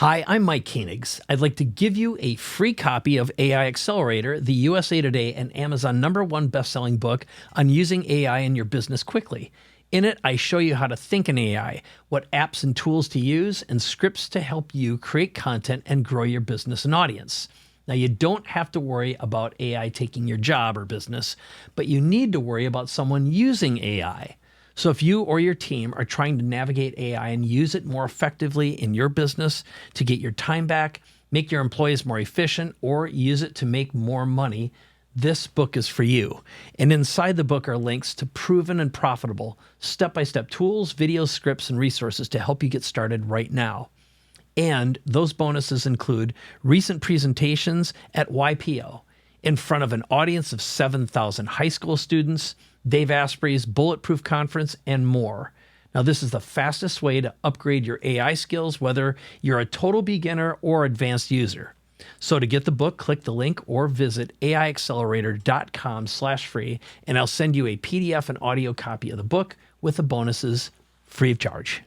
Hi, I'm Mike Koenigs. I'd like to give you a free copy of AI Accelerator, the USA Today and Amazon #1 best-selling book on using AI in your business quickly. In it, I show you how to think in AI, what apps and tools to use, and scripts to help you create content and grow your business and audience. Now, you don't have to worry about AI taking your job or business, but you need to worry about someone using AI. So if you or your team are trying to navigate AI and use it more effectively in your business to get your time back, make your employees more efficient, or use it to make more money, this book is for you. And inside the book are links to proven and profitable step-by-step tools, videos, scripts, and resources to help you get started right now. And those bonuses include recent presentations at YPO in front of an audience of 7,000 high school students, Dave Asprey's Bulletproof Conference, and more. Now, this is the fastest way to upgrade your AI skills, whether you're a total beginner or advanced user. So to get the book, click the link or visit aiaccelerator.com/free, and I'll send you a PDF and audio copy of the book with the bonuses free of charge.